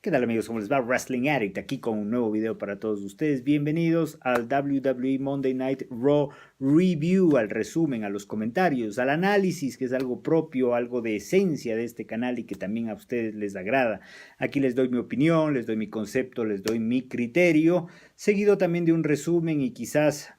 ¿Qué tal amigos? ¿Cómo les va? Wrestling Addict aquí con un nuevo video para todos ustedes. Bienvenidos al WWE Monday Night Raw Review, al resumen, a los comentarios, al análisis, que es algo propio, algo de esencia de este canal y que también a ustedes les agrada. Aquí les doy mi opinión, les doy mi concepto, les doy mi criterio, seguido también de un resumen y quizás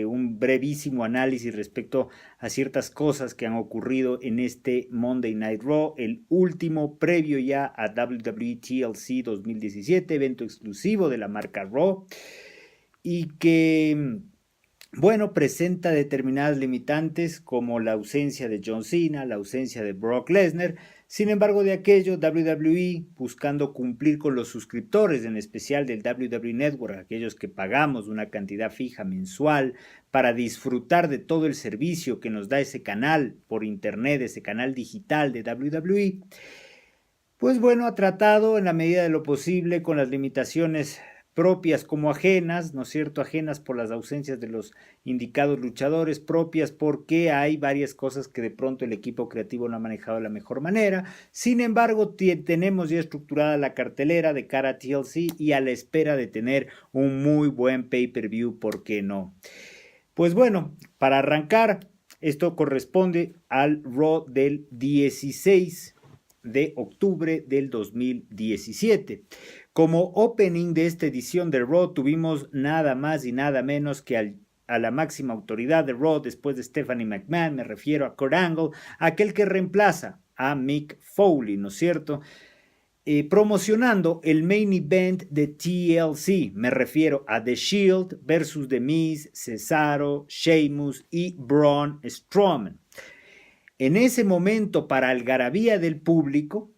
un brevísimo análisis respecto a ciertas cosas que han ocurrido en este Monday Night Raw, el último previo ya a WWE TLC 2017, evento exclusivo de la marca Raw, y que, bueno, presenta determinadas limitantes como la ausencia de John Cena, la ausencia de Brock Lesnar. Sin embargo, de aquello, WWE, buscando cumplir con los suscriptores, en especial del WWE Network, aquellos que pagamos una cantidad fija mensual para disfrutar de todo el servicio que nos da ese canal por internet, ese canal digital de WWE, pues bueno, ha tratado en la medida de lo posible con las limitaciones propias como ajenas, ¿no es cierto? Ajenas por las ausencias de los indicados luchadores, propias porque hay varias cosas que de pronto el equipo creativo no ha manejado de la mejor manera. Sin embargo, tenemos ya estructurada la cartelera de cara a TLC y a la espera de tener un muy buen pay-per-view, ¿por qué no? Pues bueno, para arrancar, esto corresponde al Raw del 16 de octubre del 2017. Como opening de esta edición de Raw tuvimos nada más y nada menos que a la máxima autoridad de Raw después de Stephanie McMahon, me refiero a Kurt Angle, aquel que reemplaza a Mick Foley, ¿no es cierto? Promocionando el main event de TLC, me refiero a The Shield versus The Miz, Cesaro, Sheamus y Braun Strowman. En ese momento, para algarabía del público,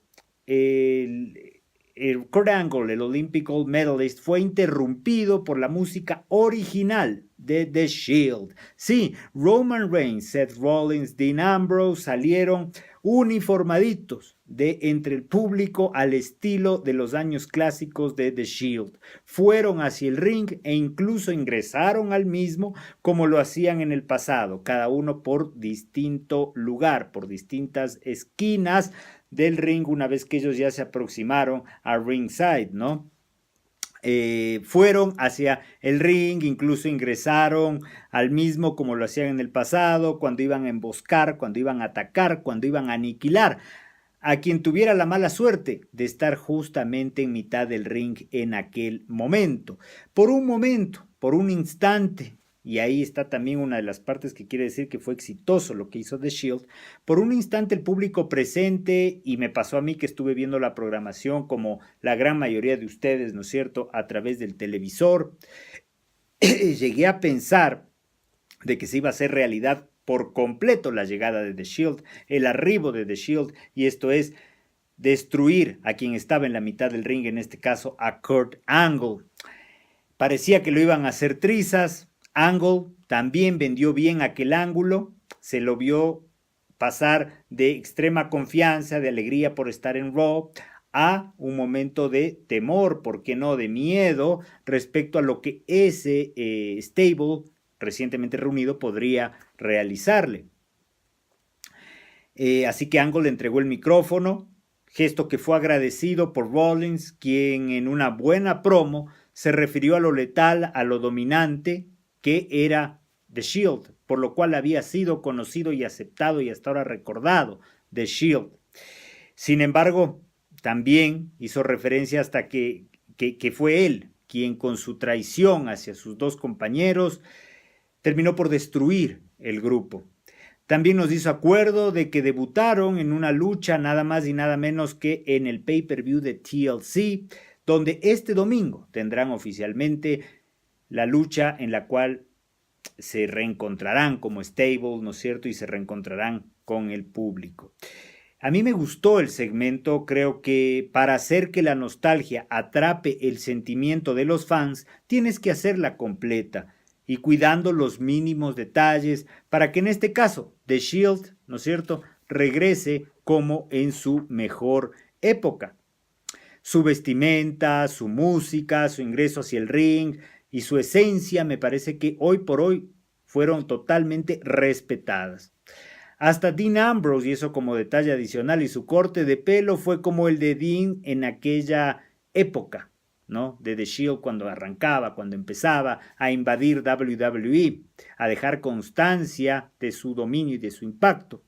el Kurt Angle, el Olympic Gold Medalist, fue interrumpido por la música original de The Shield. Sí, Roman Reigns, Seth Rollins, Dean Ambrose salieron uniformaditos de entre el público al estilo de los años clásicos de The Shield. Fueron hacia el ring e incluso ingresaron al mismo como lo hacían en el pasado, cada uno por distinto lugar, por distintas esquinas del ring una vez que ellos ya se aproximaron a ringside, ¿no? Fueron hacia el ring, incluso ingresaron al mismo como lo hacían en el pasado, cuando iban a emboscar, cuando iban a atacar, cuando iban a aniquilar a quien tuviera la mala suerte de estar justamente en mitad del ring en aquel momento. Por un momento, por un instante, y ahí está también una de las partes que quiere decir que fue exitoso lo que hizo The Shield, por un instante el público presente, y me pasó a mí que estuve viendo la programación como la gran mayoría de ustedes, ¿no es cierto?, a través del televisor, llegué a pensar de que se iba a hacer realidad por completo la llegada de The Shield, el arribo de The Shield, y esto es destruir a quien estaba en la mitad del ring, en este caso a Kurt Angle. Parecía que lo iban a hacer trizas. Angle también vendió bien aquel ángulo, se lo vio pasar de extrema confianza, de alegría por estar en Raw, a un momento de temor, ¿por qué no?, de miedo respecto a lo que ese stable recientemente reunido podría realizarle. Así que Angle le entregó el micrófono, gesto que fue agradecido por Rollins, quien en una buena promo se refirió a lo letal, a lo dominante que era The Shield, por lo cual había sido conocido y aceptado y hasta ahora recordado The Shield. Sin embargo, también hizo referencia hasta que fue él quien con su traición hacia sus dos compañeros terminó por destruir el grupo. También nos hizo acuerdo de que debutaron en una lucha nada más y nada menos que en el pay-per-view de TLC, donde este domingo tendrán oficialmente la lucha en la cual se reencontrarán como stable, ¿no es cierto? Y se reencontrarán con el público. A mí me gustó el segmento, creo que para hacer que la nostalgia atrape el sentimiento de los fans, tienes que hacerla completa y cuidando los mínimos detalles para que en este caso The Shield, ¿no es cierto?, regrese como en su mejor época. Su vestimenta, su música, su ingreso hacia el ring y su esencia me parece que hoy por hoy fueron totalmente respetadas. Hasta Dean Ambrose, y eso como detalle adicional, y su corte de pelo fue como el de Dean en aquella época, ¿no? De The Shield cuando arrancaba, cuando empezaba a invadir WWE, a dejar constancia de su dominio y de su impacto.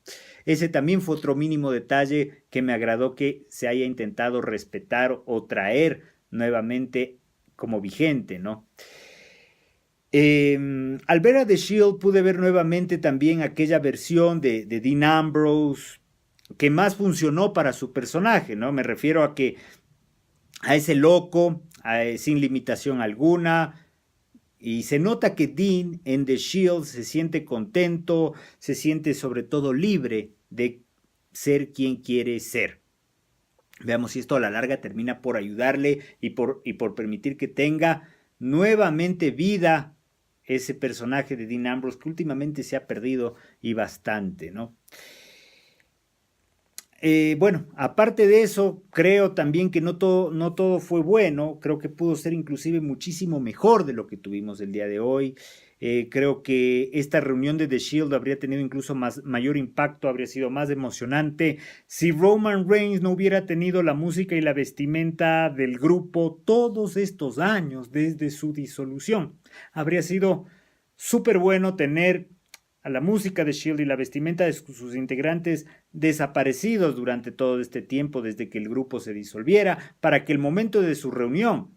Ese también fue otro mínimo detalle que me agradó que se haya intentado respetar o traer nuevamente como vigente, ¿no? Al ver a The Shield pude ver nuevamente también aquella versión de Dean Ambrose que más funcionó para su personaje, ¿no? Me refiero a ese loco, sin limitación alguna, y se nota que Dean en The Shield se siente contento, se siente sobre todo libre de ser quien quiere ser. Veamos si esto a la larga termina por ayudarle y por permitir que tenga nuevamente vida ese personaje de Dean Ambrose que últimamente se ha perdido y bastante, ¿no? Bueno, aparte de eso, creo también que no todo fue bueno, creo que pudo ser inclusive muchísimo mejor de lo que tuvimos el día de hoy. Creo que esta reunión de The Shield habría tenido incluso mayor impacto, habría sido más emocionante si Roman Reigns no hubiera tenido la música y la vestimenta del grupo todos estos años desde su disolución. Habría sido súper bueno tener a la música de Shield y la vestimenta de sus integrantes desaparecidos durante todo este tiempo desde que el grupo se disolviera, para que el momento de su reunión,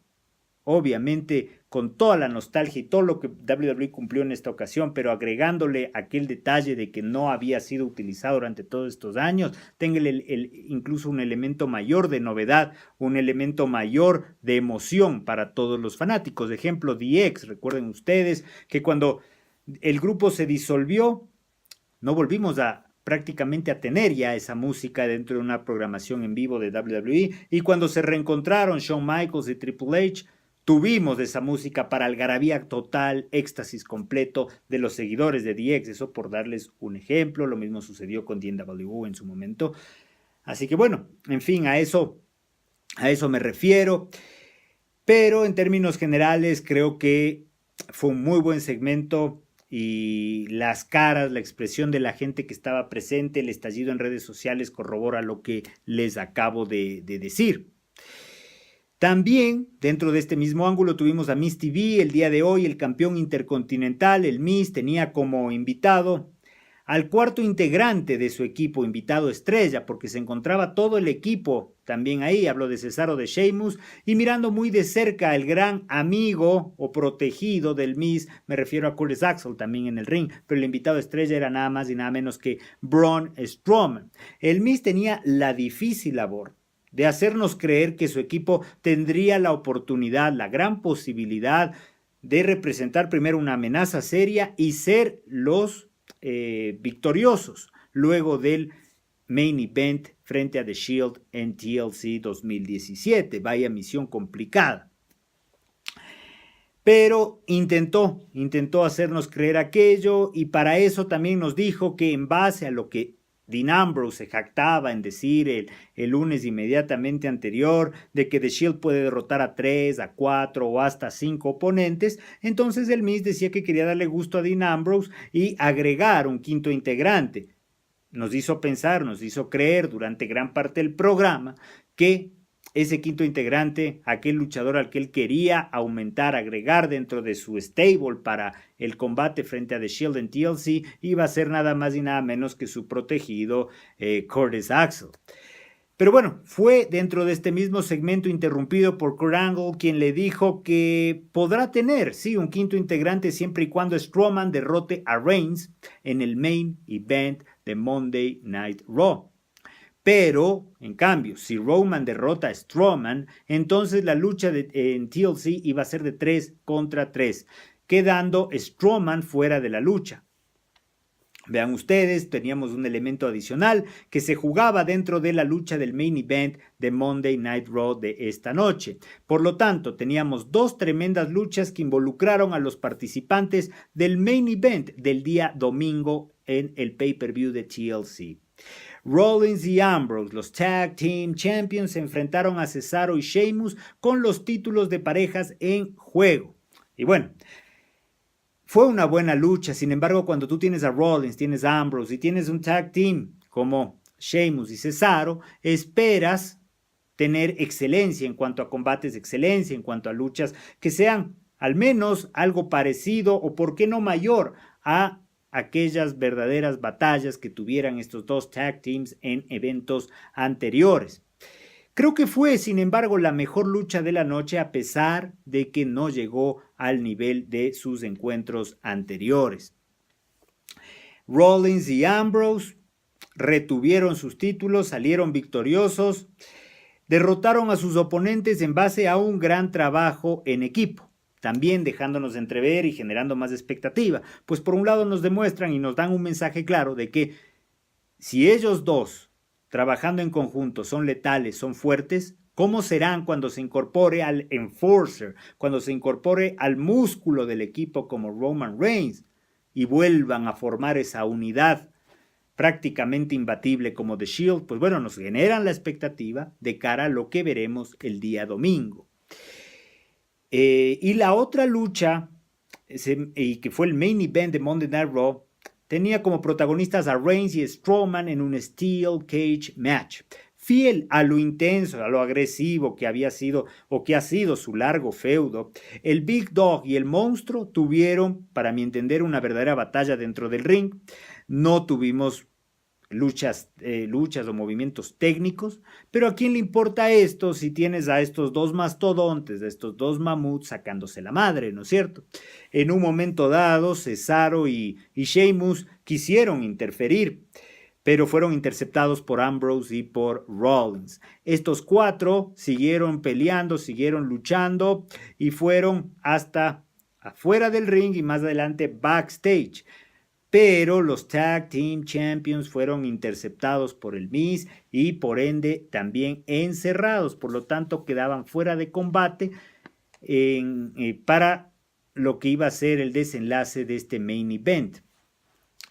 obviamente con toda la nostalgia y todo lo que WWE cumplió en esta ocasión, pero agregándole aquel detalle de que no había sido utilizado durante todos estos años, tenga incluso un elemento mayor de novedad, un elemento mayor de emoción para todos los fanáticos. De ejemplo, DX, recuerden ustedes que cuando el grupo se disolvió, no volvimos prácticamente a tener ya esa música dentro de una programación en vivo de WWE, y cuando se reencontraron Shawn Michaels y Triple H, tuvimos esa música para algarabía total, éxtasis completo de los seguidores de DX, eso por darles un ejemplo. Lo mismo sucedió con DNW en su momento. Así que bueno, en fin, a eso me refiero, pero en términos generales creo que fue un muy buen segmento y las caras, la expresión de la gente que estaba presente, el estallido en redes sociales corrobora lo que les acabo de decir. También, dentro de este mismo ángulo, tuvimos a Miz TV el día de hoy, el campeón intercontinental. El Miz tenía como invitado al cuarto integrante de su equipo, invitado estrella, porque se encontraba todo el equipo también ahí. Hablo de Cesaro, de Sheamus, y mirando muy de cerca el gran amigo o protegido del Miz, me refiero a Curtis Axel también en el ring, pero el invitado estrella era nada más y nada menos que Braun Strowman. El Miz tenía la difícil labor de hacernos creer que su equipo tendría la oportunidad, la gran posibilidad de representar primero una amenaza seria y ser los victoriosos luego del main event frente a The Shield en TLC 2017. Vaya misión complicada. Pero intentó hacernos creer aquello, y para eso también nos dijo que en base a lo que Dean Ambrose se jactaba en decir el lunes inmediatamente anterior, de que The Shield puede derrotar a 3, a 4 o hasta 5 oponentes, entonces el Miz decía que quería darle gusto a Dean Ambrose y agregar un quinto integrante. Nos hizo pensar, nos hizo creer durante gran parte del programa que ese quinto integrante, aquel luchador al que él quería aumentar, agregar dentro de su stable para el combate frente a The Shield en TLC, iba a ser nada más y nada menos que su protegido Curtis Axel. Pero bueno, fue dentro de este mismo segmento interrumpido por Kurt Angle, quien le dijo que podrá tener, sí, un quinto integrante siempre y cuando Strowman derrote a Reigns en el main event de Monday Night Raw. Pero, en cambio, si Roman derrota a Strowman, entonces la lucha en TLC iba a ser de 3 contra 3, quedando Strowman fuera de la lucha. Vean ustedes, teníamos un elemento adicional que se jugaba dentro de la lucha del main event de Monday Night Raw de esta noche. Por lo tanto, teníamos dos tremendas luchas que involucraron a los participantes del main event del día domingo en el pay-per-view de TLC. Rollins y Ambrose, los Tag Team Champions, se enfrentaron a Cesaro y Sheamus con los títulos de parejas en juego. Y bueno, Fue una buena lucha, sin embargo, cuando tú tienes a Rollins, tienes a Ambrose y tienes un tag team como Sheamus y Cesaro, esperas tener excelencia en cuanto a combates, excelencia en cuanto a luchas que sean al menos algo parecido o por qué no mayor a aquellas verdaderas batallas que tuvieran estos dos tag teams en eventos anteriores. Creo que fue, sin embargo, la mejor lucha de la noche a pesar de que no llegó al nivel de sus encuentros anteriores. Rollins y Ambrose retuvieron sus títulos, salieron victoriosos, derrotaron a sus oponentes en base a un gran trabajo en equipo, también dejándonos entrever y generando más expectativa, pues por un lado nos demuestran y nos dan un mensaje claro de que si ellos dos trabajando en conjunto son letales, son fuertes, ¿cómo serán cuando se incorpore al enforcer, cuando se incorpore al músculo del equipo como Roman Reigns y vuelvan a formar esa unidad prácticamente imbatible como The Shield? Pues bueno, nos generan la expectativa de cara a lo que veremos el día domingo. Y la otra lucha, y que fue el main event de Monday Night Raw, tenía como protagonistas a Reigns y Strowman en un Steel Cage Match. Fiel a lo intenso, a lo agresivo que había sido o que ha sido su largo feudo, el Big Dog y el Monstruo tuvieron, para mi entender, una verdadera batalla dentro del ring. No tuvimos luchas o movimientos técnicos, pero ¿a quién le importa esto si tienes a estos dos mastodontes, a estos dos mamuts sacándose la madre, ¿no es cierto? En un momento dado, Cesaro y Sheamus quisieron interferir, pero fueron interceptados por Ambrose y por Rollins. Estos cuatro siguieron peleando, siguieron luchando y fueron hasta afuera del ring y más adelante backstage. Pero los Tag Team Champions fueron interceptados por el Miz y por ende también encerrados, por lo tanto quedaban fuera de combate para lo que iba a ser el desenlace de este main event.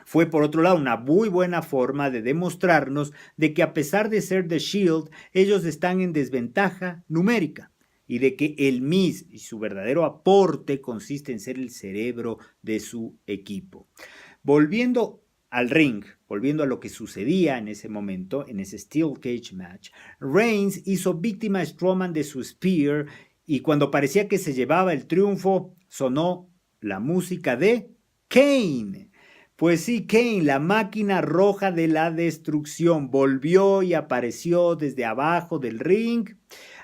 Fue por otro lado una muy buena forma de demostrarnos de que a pesar de ser The Shield, ellos están en desventaja numérica y de que el Miz y su verdadero aporte consiste en ser el cerebro de su equipo. Volviendo al ring, volviendo a lo que sucedía en ese momento, en ese Steel Cage Match, Reigns hizo víctima a Strowman de su Spear y cuando parecía que se llevaba el triunfo, sonó la música de Kane. Pues sí, Kane, la máquina roja de la destrucción, volvió y apareció desde abajo del ring,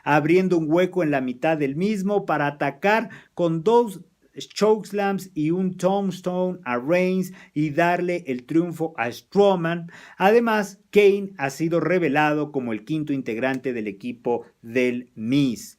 abriendo un hueco en la mitad del mismo para atacar con dos chokeslams y un tombstone a Reigns y darle el triunfo a Strowman. Además, Kane ha sido revelado como el quinto integrante del equipo del Miz.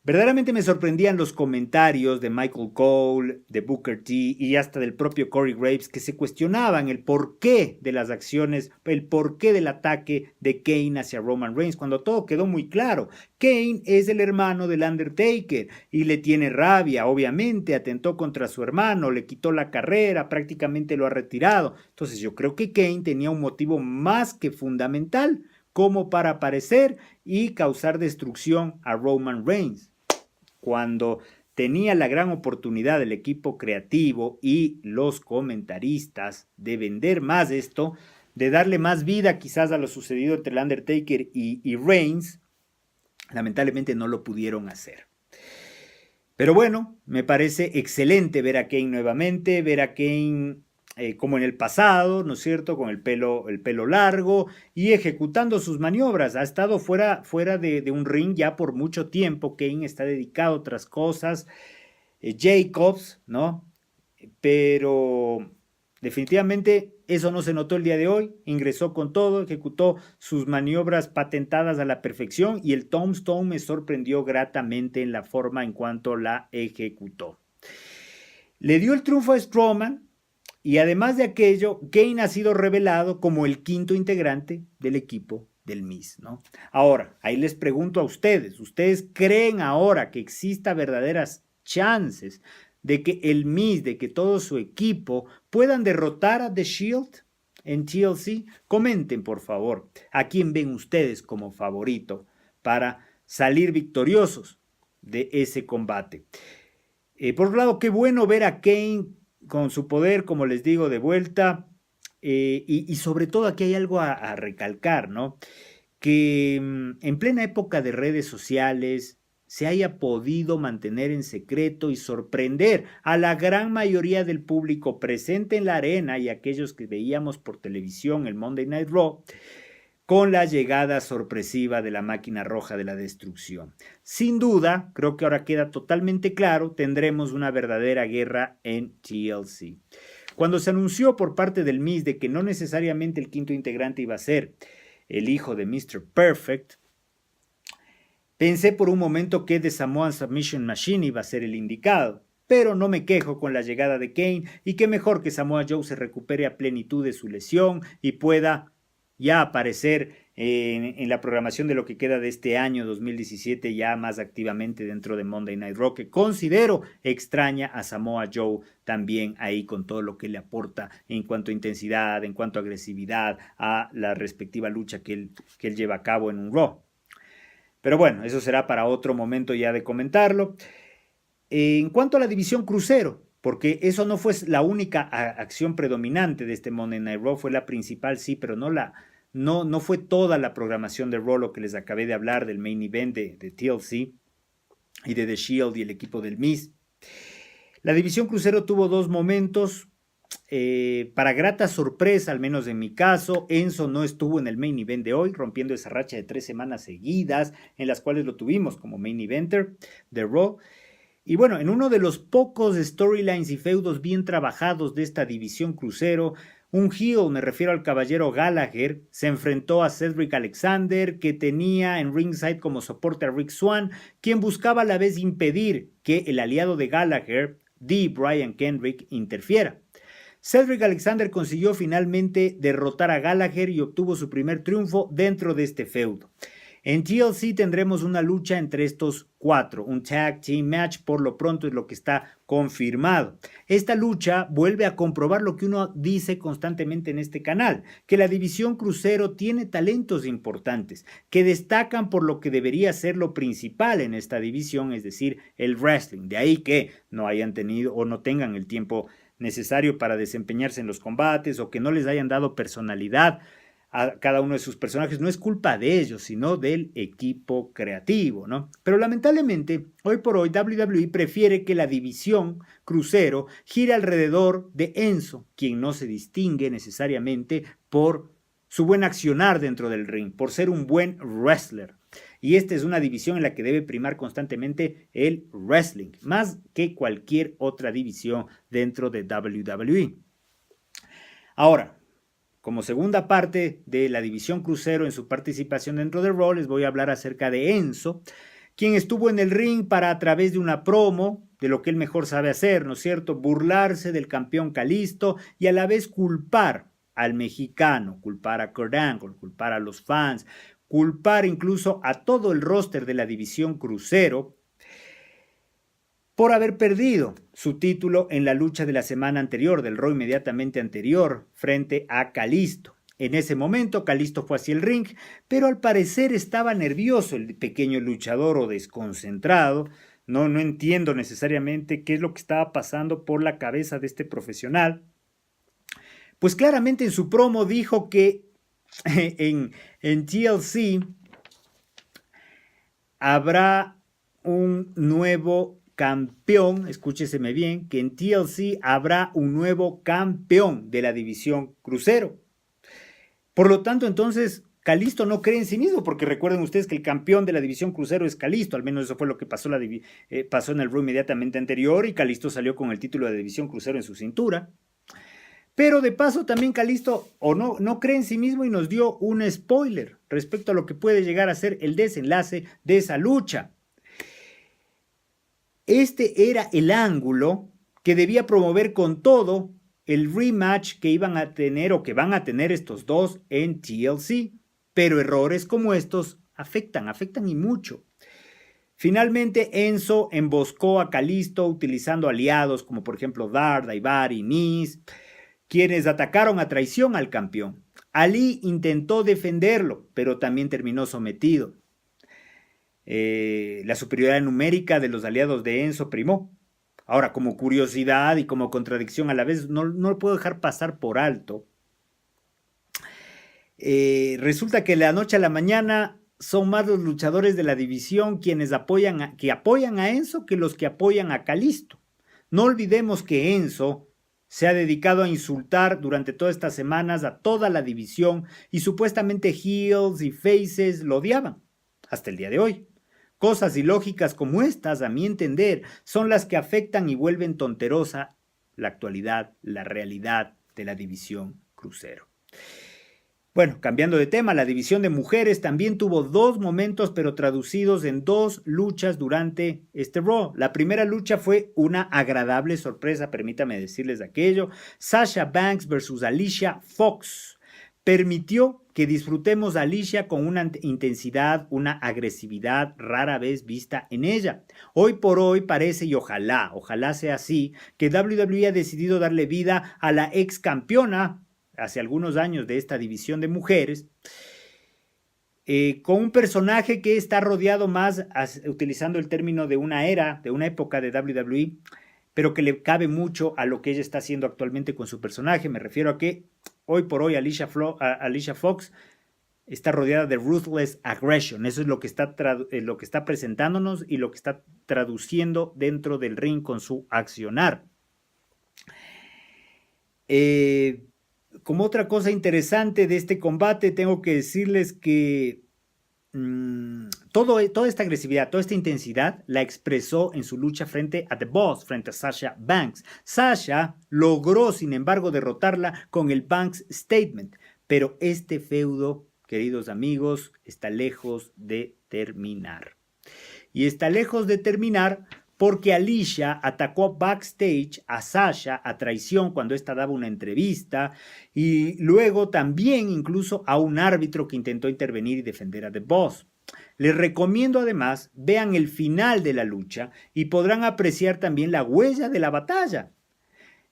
Verdaderamente me sorprendían los comentarios de Michael Cole, de Booker T y hasta del propio Corey Graves, que se cuestionaban el porqué de las acciones, el porqué del ataque de Kane hacia Roman Reigns, cuando todo quedó muy claro. Kane es el hermano del Undertaker y le tiene rabia, obviamente, atentó contra su hermano, le quitó la carrera, prácticamente lo ha retirado. Entonces yo creo que Kane tenía un motivo más que fundamental como para aparecer y causar destrucción a Roman Reigns. Cuando tenía la gran oportunidad del equipo creativo y los comentaristas de vender más esto, de darle más vida quizás a lo sucedido entre el Undertaker y Reigns, lamentablemente no lo pudieron hacer. Pero bueno, me parece excelente ver a Kane nuevamente, ver a Kane como en el pasado, ¿no es cierto?, con el pelo largo y ejecutando sus maniobras. Ha estado fuera de un ring ya por mucho tiempo. Kane está dedicado a otras cosas. Jacobs, ¿no? Pero definitivamente eso no se notó el día de hoy. Ingresó con todo, ejecutó sus maniobras patentadas a la perfección y el Tombstone me sorprendió gratamente en la forma en cuanto la ejecutó. Le dio el triunfo a Strowman. Y además de aquello, Kane ha sido revelado como el quinto integrante del equipo del Miz, ¿no? Ahora, ahí les pregunto a ustedes, ¿ustedes creen ahora que exista verdaderas chances de que el Miz, de que todo su equipo puedan derrotar a The Shield en TLC? Comenten, por favor, a quién ven ustedes como favorito para salir victoriosos de ese combate. Por otro lado, qué bueno ver a Kane con su poder, como les digo, de vuelta. Y sobre todo aquí hay algo a recalcar, ¿no? Que en plena época de redes sociales se haya podido mantener en secreto y sorprender a la gran mayoría del público presente en la arena y aquellos que veíamos por televisión el Monday Night Raw con la llegada sorpresiva de la máquina roja de la destrucción. Sin duda, creo que ahora queda totalmente claro, tendremos una verdadera guerra en TLC. Cuando se anunció por parte del Miz de que no necesariamente el quinto integrante iba a ser el hijo de Mr. Perfect, pensé por un momento que The Samoan Submission Machine iba a ser el indicado, pero no me quejo con la llegada de Kane y qué mejor que Samoa Joe se recupere a plenitud de su lesión y pueda ya aparecer en la programación de lo que queda de este año 2017 ya más activamente dentro de Monday Night Raw, que considero extraña a Samoa Joe también ahí con todo lo que le aporta en cuanto a intensidad, en cuanto a agresividad a la respectiva lucha que él lleva a cabo en un Raw. Pero bueno, eso será para otro momento ya de comentarlo. En cuanto a la división crucero, porque eso no fue la única acción predominante de este Monday Night Raw, fue la principal, sí, pero no fue toda la programación de Raw lo que les acabé de hablar del main event de TLC y de The Shield y el equipo del Miz. La división crucero tuvo dos momentos. Para grata sorpresa, al menos en mi caso, Enzo no estuvo en el main event de hoy, rompiendo esa racha de 3 semanas seguidas en las cuales lo tuvimos como main eventer de Raw. Y bueno, en uno de los pocos storylines y feudos bien trabajados de esta división crucero, un heel, me refiero al caballero Gallagher, se enfrentó a Cedric Alexander, que tenía en ringside como soporte a Rick Swann, quien buscaba a la vez impedir que el aliado de Gallagher, D. Brian Kendrick, interfiera. Cedric Alexander consiguió finalmente derrotar a Gallagher y obtuvo su primer triunfo dentro de este feudo. En TLC tendremos una lucha entre estos cuatro, un tag team match, por lo pronto es lo que está confirmado. Esta lucha vuelve a comprobar lo que uno dice constantemente en este canal, que la división crucero tiene talentos importantes, que destacan por lo que debería ser lo principal en esta división, es decir, el wrestling. De ahí que no hayan tenido o no tengan el tiempo necesario para desempeñarse en los combates o que no les hayan dado personalidad a cada uno de sus personajes. No es culpa de ellos, sino del equipo creativo, ¿no? Pero lamentablemente, hoy por hoy, WWE prefiere que la división crucero gire alrededor de Enzo, quien no se distingue necesariamente por su buen accionar dentro del ring, por ser un buen wrestler. Y esta es una división en la que debe primar constantemente el wrestling, más que cualquier otra división dentro de WWE. Ahora, como segunda parte de la división crucero en su participación dentro de Raw, les voy a hablar acerca de Enzo, quien estuvo en el ring para, a través de una promo, de lo que él mejor sabe hacer, ¿no es cierto?, burlarse del campeón Kalisto y a la vez culpar al mexicano, culpar a Kurt Angle, culpar a los fans, culpar incluso a todo el roster de la división crucero por haber perdido su título en la lucha de la semana anterior, del Raw inmediatamente anterior, frente a Kalisto. En ese momento, Kalisto fue hacia el ring, pero al parecer estaba nervioso el pequeño luchador o desconcentrado. No entiendo necesariamente qué es lo que estaba pasando por la cabeza de este profesional. Pues claramente en su promo dijo que en TLC habrá un nuevo campeón, escúcheseme bien, que en TLC habrá un nuevo campeón de la división crucero. Por lo tanto, entonces, Kalisto no cree en sí mismo, porque recuerden ustedes que el campeón de la división crucero es Kalisto, al menos eso fue lo que pasó en el Raw inmediatamente anterior, y Kalisto salió con el título de división crucero en su cintura. Pero de paso también Kalisto no cree en sí mismo y nos dio un spoiler respecto a lo que puede llegar a ser el desenlace de esa lucha. Este era el ángulo que debía promover con todo el rematch que iban a tener o que van a tener estos dos en TLC. Pero errores como estos afectan y mucho. Finalmente Enzo emboscó a Kalisto utilizando aliados como por ejemplo Dart, Daivari y Miz, quienes atacaron a traición al campeón. Ali intentó defenderlo, pero también terminó sometido. La superioridad numérica de los aliados de Enzo primó. Ahora, como curiosidad y como contradicción a la vez, no lo puedo dejar pasar por alto. Resulta que de la noche a la mañana son más los luchadores de la división quienes apoyan a Enzo que los que apoyan a Kalisto. No olvidemos que Enzo se ha dedicado a insultar durante todas estas semanas a toda la división y supuestamente heels y faces lo odiaban hasta el día de hoy. Cosas ilógicas como estas, a mi entender, son las que afectan y vuelven tonterosa la actualidad, la realidad de la división crucero. Bueno, cambiando de tema, la división de mujeres también tuvo dos momentos, pero traducidos en dos luchas durante este Raw. La primera lucha fue una agradable sorpresa, permítame decirles aquello. Sasha Banks versus Alicia Fox permitió que disfrutemos a Alicia con una intensidad, una agresividad rara vez vista en ella. Hoy por hoy parece, y ojalá sea así, que WWE ha decidido darle vida a la ex campeona hace algunos años de esta división de mujeres, con un personaje que está rodeado más, utilizando el término de una era, de una época de WWE, pero que le cabe mucho a lo que ella está haciendo actualmente con su personaje. Me refiero a que hoy por hoy Alicia Fox está rodeada de Ruthless Aggression. Eso es lo que está presentándonos y lo que está traduciendo dentro del ring con su accionar. Como otra cosa interesante de este combate, tengo que decirles que toda esta agresividad, toda esta intensidad la expresó en su lucha frente a The Boss, frente a Sasha Banks. Sasha logró, sin embargo, derrotarla con el Banks Statement, pero este feudo, queridos amigos, está lejos de terminar. Y está lejos de terminar porque Alicia atacó backstage a Sasha a traición cuando ésta daba una entrevista y luego también incluso a un árbitro que intentó intervenir y defender a The Boss. Les recomiendo además vean el final de la lucha y podrán apreciar también la huella de la batalla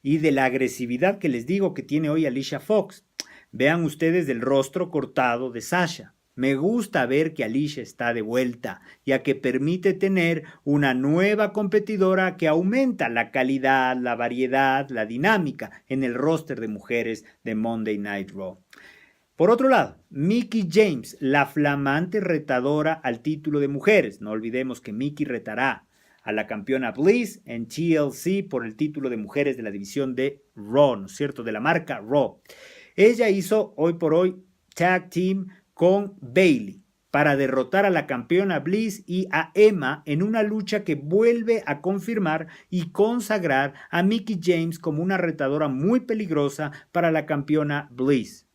y de la agresividad que les digo que tiene hoy Alicia Fox. Vean ustedes el rostro cortado de Sasha. Me gusta ver que Alicia está de vuelta, ya que permite tener una nueva competidora que aumenta la calidad, la variedad, la dinámica en el roster de mujeres de Monday Night Raw. Por otro lado, Mickie James, la flamante retadora al título de mujeres. No olvidemos que Mickie retará a la campeona Bliss en TLC por el título de mujeres de la división de Raw, ¿no es cierto? De la marca Raw. Ella hizo hoy por hoy tag team con Bayley para derrotar a la campeona Bliss y a Emma en una lucha que vuelve a confirmar y consagrar a Mickie James como una retadora muy peligrosa para la campeona Bliss.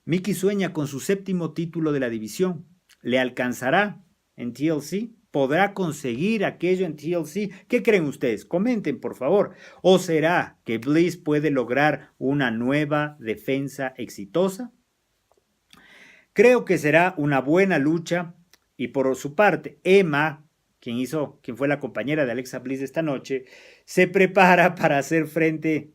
Mickie sueña con su 7º título de la división. ¿Le alcanzará en TLC? ¿Podrá conseguir aquello en TLC? ¿Qué creen ustedes? Comenten, por favor. ¿O será que Bliss puede lograr una nueva defensa exitosa? Creo que será una buena lucha y por su parte, Emma, quien fue la compañera de Alexa Bliss esta noche, se prepara para hacer frente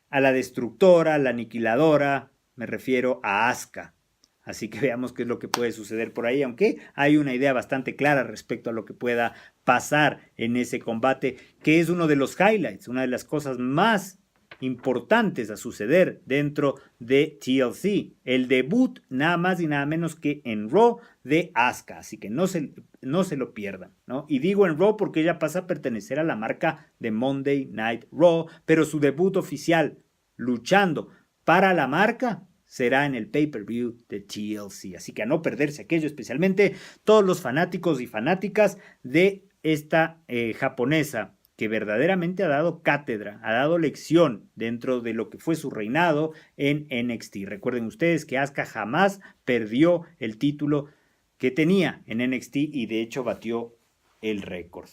a la destructora, a la aniquiladora, me refiero a Asuka. Así que veamos qué es lo que puede suceder por ahí, aunque hay una idea bastante clara respecto a lo que pueda pasar en ese combate, que es uno de los highlights, una de las cosas más importantes a suceder dentro de TLC, el debut nada más y nada menos que en Raw de Asuka, así que no se lo pierdan, ¿no? Y digo en Raw porque ella pasa a pertenecer a la marca de Monday Night Raw, pero su debut oficial luchando para la marca será en el pay-per-view de TLC, así que a no perderse aquello, especialmente todos los fanáticos y fanáticas de esta japonesa que verdaderamente ha dado cátedra, ha dado lección dentro de lo que fue su reinado en NXT. Recuerden ustedes que Asuka jamás perdió el título que tenía en NXT y de hecho batió el récord.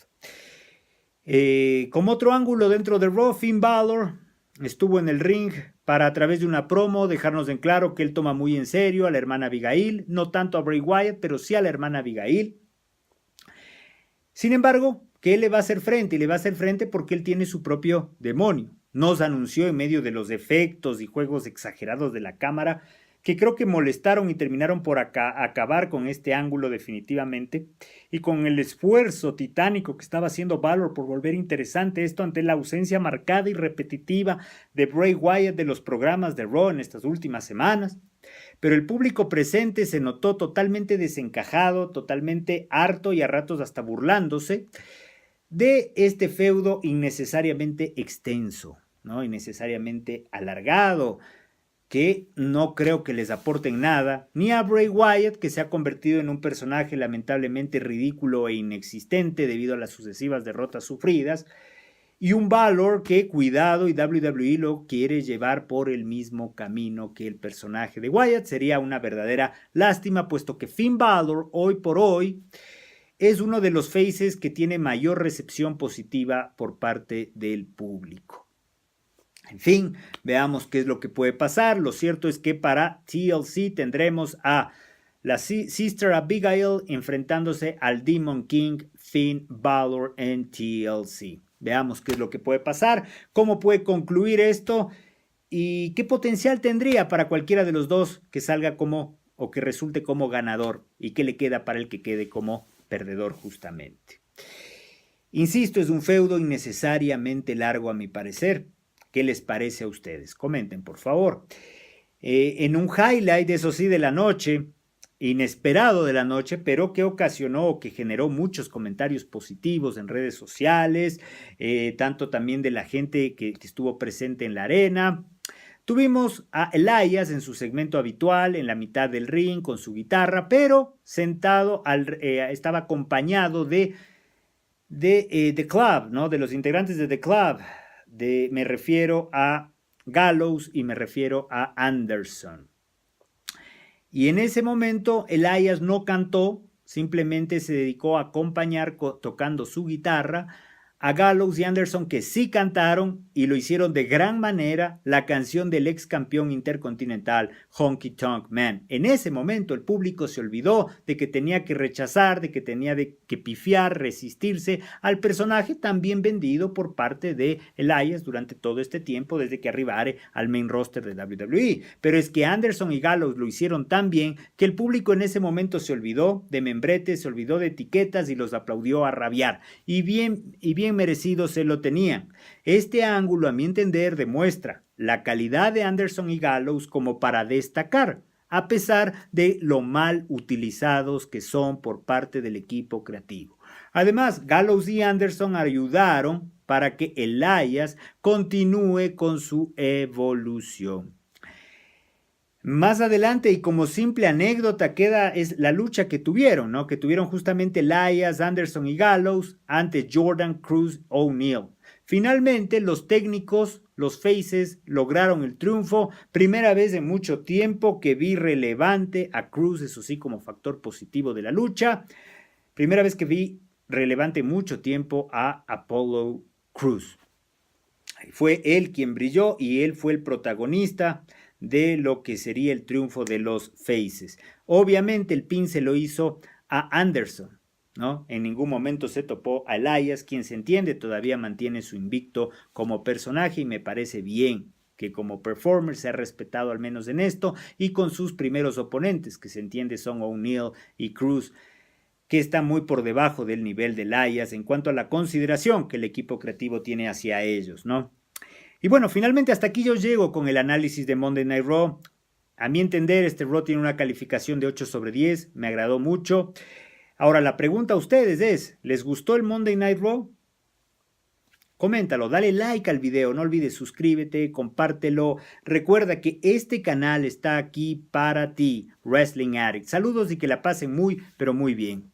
Como otro ángulo dentro de Raw, Finn Balor estuvo en el ring para, a través de una promo, dejarnos en claro que él toma muy en serio a la hermana Abigail, no tanto a Bray Wyatt, pero sí a la hermana Abigail. Sin embargo, que él le va a hacer frente, y le va a hacer frente porque él tiene su propio demonio. Nos anunció en medio de los efectos y juegos exagerados de la cámara que creo que molestaron y terminaron por acabar con este ángulo definitivamente, y con el esfuerzo titánico que estaba haciendo Balor por volver interesante esto ante la ausencia marcada y repetitiva de Bray Wyatt de los programas de Raw en estas últimas semanas. Pero el público presente se notó totalmente desencajado, totalmente harto y a ratos hasta burlándose de este feudo innecesariamente extenso, ¿no? Innecesariamente alargado, que no creo que les aporten nada, ni a Bray Wyatt, que se ha convertido en un personaje lamentablemente ridículo e inexistente debido a las sucesivas derrotas sufridas, y un Balor que, cuidado, y WWE lo quiere llevar por el mismo camino que el personaje de Wyatt. Sería una verdadera lástima, puesto que Finn Balor, hoy por hoy, es uno de los faces que tiene mayor recepción positiva por parte del público. En fin, veamos qué es lo que puede pasar. Lo cierto es que para TLC tendremos a la Sister Abigail enfrentándose al Demon King Finn Balor en TLC. Veamos qué es lo que puede pasar, cómo puede concluir esto y qué potencial tendría para cualquiera de los dos que salga como o que resulte como ganador y qué le queda para el que quede como perdedor justamente. Insisto, es un feudo innecesariamente largo a mi parecer. ¿Qué les parece a ustedes? Comenten, por favor. En un highlight, eso sí, de la noche, inesperado de la noche, pero que ocasionó o que generó muchos comentarios positivos en redes sociales, tanto también de la gente que estuvo presente en la arena. Tuvimos a Elias en su segmento habitual, en la mitad del ring, con su guitarra, pero sentado, estaba acompañado de The Club, ¿no? De los integrantes de The Club. Me refiero a Gallows y me refiero a Anderson. Y en ese momento Elias no cantó, simplemente se dedicó a acompañar tocando su guitarra a Gallows y Anderson, que sí cantaron y lo hicieron de gran manera, la canción del ex campeón intercontinental Honky Tonk Man. En ese momento el público se olvidó de que tenía que rechazar, de que tenía que pifiar, resistirse al personaje tan bien vendido por parte de Elias durante todo este tiempo, desde que arribare al main roster de WWE. Pero es que Anderson y Gallows lo hicieron tan bien que el público en ese momento se olvidó de membretes, se olvidó de etiquetas y los aplaudió a rabiar. Y bien merecido se lo tenían. Este ángulo, a mi entender, demuestra la calidad de Anderson y Gallows como para destacar, a pesar de lo mal utilizados que son por parte del equipo creativo. Además, Gallows y Anderson ayudaron para que Elias continúe con su evolución. Más adelante, y como simple anécdota, es la lucha que tuvieron, ¿no? Que tuvieron justamente Elias, Anderson y Gallows ante Jordan, Cruz, O'Neal. Finalmente, los técnicos, los faces, lograron el triunfo. Primera vez en mucho tiempo que vi relevante a Cruz, eso sí, como factor positivo de la lucha. Primera vez que vi relevante mucho tiempo a Apollo Crews. Fue él quien brilló y él fue el protagonista de lo que sería el triunfo de los faces. Obviamente el pin se lo hizo a Anderson, ¿no? En ningún momento se topó a Elias, quien se entiende todavía mantiene su invicto como personaje y me parece bien que como performer se ha respetado al menos en esto y con sus primeros oponentes, que se entiende son O'Neal y Cruz, que está muy por debajo del nivel de Elias en cuanto a la consideración que el equipo creativo tiene hacia ellos, ¿no? Y bueno, finalmente hasta aquí yo llego con el análisis de Monday Night Raw. A mi entender, este Raw tiene una calificación de 8/10, me agradó mucho. Ahora, la pregunta a ustedes es, ¿les gustó el Monday Night Raw? Coméntalo, dale like al video, no olvides suscríbete, compártelo. Recuerda que este canal está aquí para ti, Wrestling Addict. Saludos y que la pasen muy, pero muy bien.